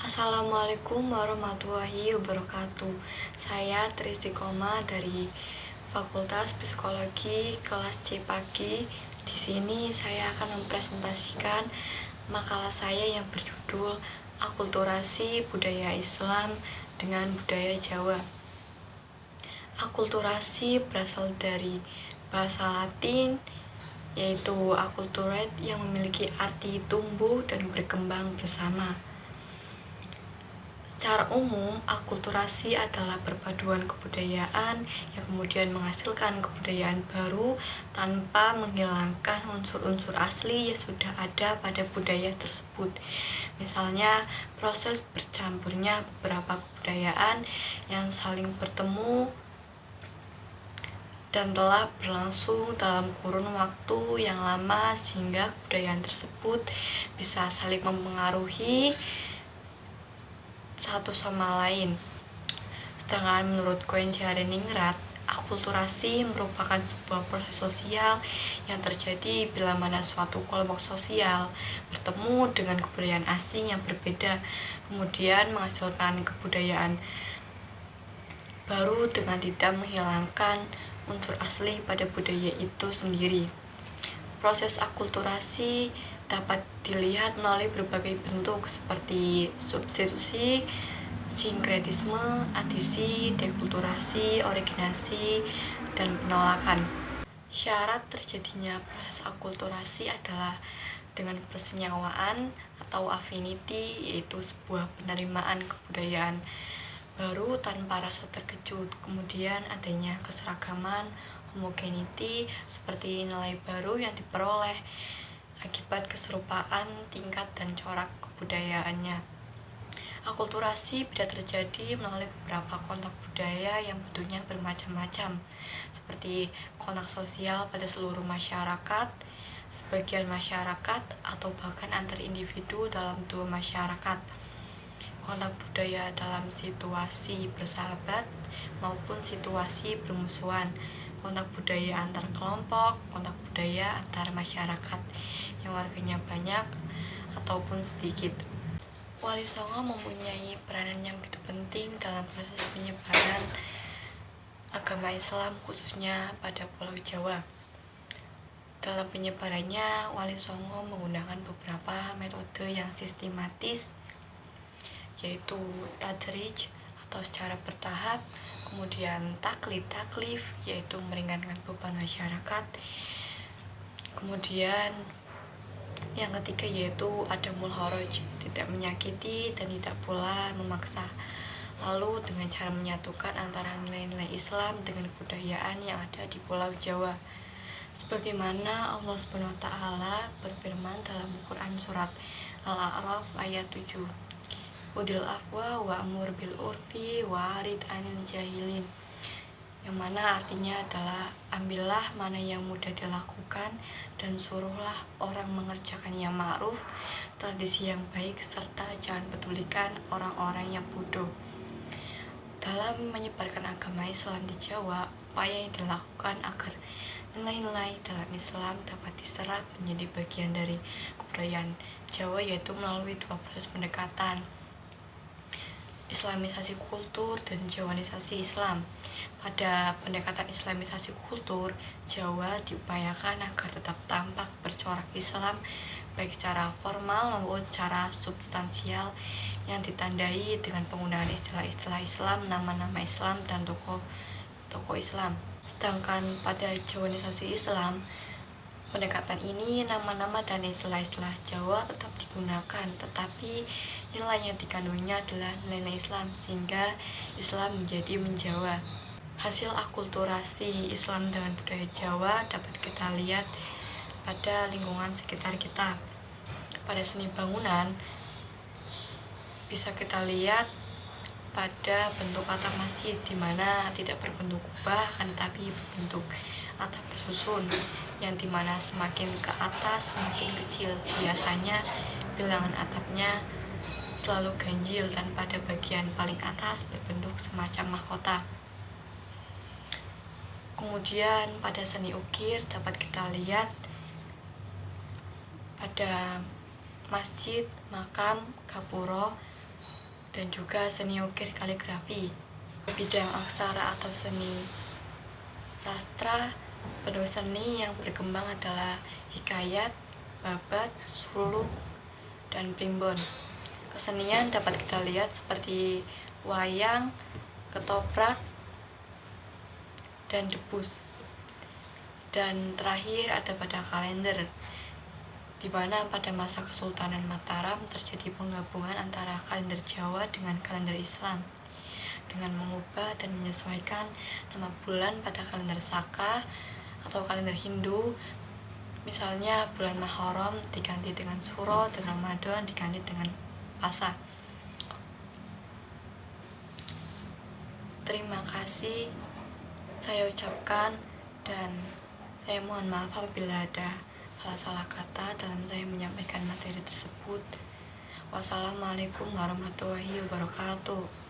Assalamualaikum warahmatullahi wabarakatuh. Saya Tristikoma dari Fakultas Psikologi kelas C pagi. Di sini saya akan mempresentasikan makalah saya yang berjudul Akulturasi Budaya Islam dengan Budaya Jawa. Akulturasi berasal dari bahasa Latin yaitu acculturate yang memiliki arti tumbuh dan berkembang bersama. Secara umum, akulturasi adalah perpaduan kebudayaan yang kemudian menghasilkan kebudayaan baru tanpa menghilangkan unsur-unsur asli yang sudah ada pada budaya tersebut. Misalnya, proses bercampurnya beberapa kebudayaan yang saling bertemu dan telah berlangsung dalam kurun waktu yang lama sehingga kebudayaan tersebut bisa saling mempengaruhi satu sama lain. Sedangkan menurut Cohen-Jareningrat, akulturasi merupakan sebuah proses sosial yang terjadi bila mana suatu kelompok sosial bertemu dengan kebudayaan asing yang berbeda, kemudian menghasilkan kebudayaan baru dengan tidak menghilangkan unsur asli pada budaya itu sendiri. Proses akulturasi dapat dilihat melalui berbagai bentuk seperti substitusi, sinkretisme, adisi, dekulturasi, originasi, dan penolakan. Syarat terjadinya proses akulturasi adalah dengan persenyawaan atau affinity, yaitu sebuah penerimaan kebudayaan baru tanpa rasa terkejut, kemudian adanya keseragaman, homogeneity, seperti nilai baru yang diperoleh akibat keserupaan tingkat dan corak kebudayaannya. Akulturasi bisa terjadi melalui beberapa kontak budaya yang bentuknya bermacam-macam, seperti kontak sosial pada seluruh masyarakat, sebagian masyarakat, atau bahkan antar individu dalam dua masyarakat. Kontak budaya dalam situasi bersahabat maupun situasi bermusuhan, kontak budaya antar kelompok, kontak budaya antar masyarakat yang warganya banyak ataupun sedikit. Wali Songo mempunyai peranan yang begitu penting dalam proses penyebaran agama Islam khususnya pada Pulau Jawa. Dalam penyebarannya, Wali Songo menggunakan beberapa metode yang sistematis, yaitu tadrij atau secara bertahap, kemudian taklif, yaitu meringankan beban masyarakat, kemudian yang ketiga yaitu adamul haraj, tidak menyakiti dan tidak pula memaksa, lalu dengan cara menyatukan antara nilai-nilai Islam dengan kebudayaan yang ada di Pulau Jawa, sebagaimana Allah SWT berfirman dalam Quran surat Al-A'raf ayat 7, Udil afwa wa amur bil urfi wa arid anil jahilin, yang mana artinya adalah ambillah mana yang mudah dilakukan dan suruhlah orang mengerjakan yang ma'ruf, tradisi yang baik, serta jangan pedulikan orang-orang yang bodoh. Dalam menyebarkan agama Islam di Jawa, upaya yang dilakukan agar nilai-nilai dalam Islam dapat diserap menjadi bagian dari kebudayaan Jawa, yaitu melalui dua proses pendekatan, Islamisasi kultur dan Jawanisasi Islam. Pada pendekatan Islamisasi kultur, Jawa diupayakan agar tetap tampak bercorak Islam baik secara formal maupun secara substansial, yang ditandai dengan penggunaan istilah-istilah Islam, nama-nama Islam, dan tokoh Islam. Sedangkan pada Jawanisasi Islam, pendekatan ini nama-nama dan istilah-istilah Jawa tetap digunakan, tetapi nilai yang dikandungnya adalah nilai Islam, sehingga Islam menjadi menjawa. Hasil akulturasi Islam dengan budaya Jawa dapat kita lihat pada lingkungan sekitar kita. Pada seni bangunan bisa kita lihat pada bentuk atap masjid, di mana tidak berbentuk kubah, tetapi berbentuk atap bersusun, yang dimana semakin ke atas semakin kecil. Biasanya bilangan atapnya selalu ganjil dan pada bagian paling atas berbentuk semacam mahkota. Kemudian pada seni ukir dapat kita lihat pada masjid, makam, gapura, dan juga seni ukir kaligrafi. Bidang aksara atau seni sastra, bentuk seni yang berkembang adalah hikayat, babat, suluk, dan primbon. Kesenian dapat kita lihat seperti wayang, ketoprak, dan debus. Dan terakhir ada pada kalender, di mana pada masa Kesultanan Mataram terjadi penggabungan antara kalender Jawa dengan kalender Islam dengan mengubah dan menyesuaikan nama bulan pada kalender Saka atau kalender Hindu. Misalnya bulan Muharram diganti dengan Suro dan Ramadan diganti dengan Pasa. Terima kasih saya ucapkan, dan saya mohon maaf apabila ada salah-salah kata dalam saya menyampaikan materi tersebut. Wassalamualaikum warahmatullahi wabarakatuh.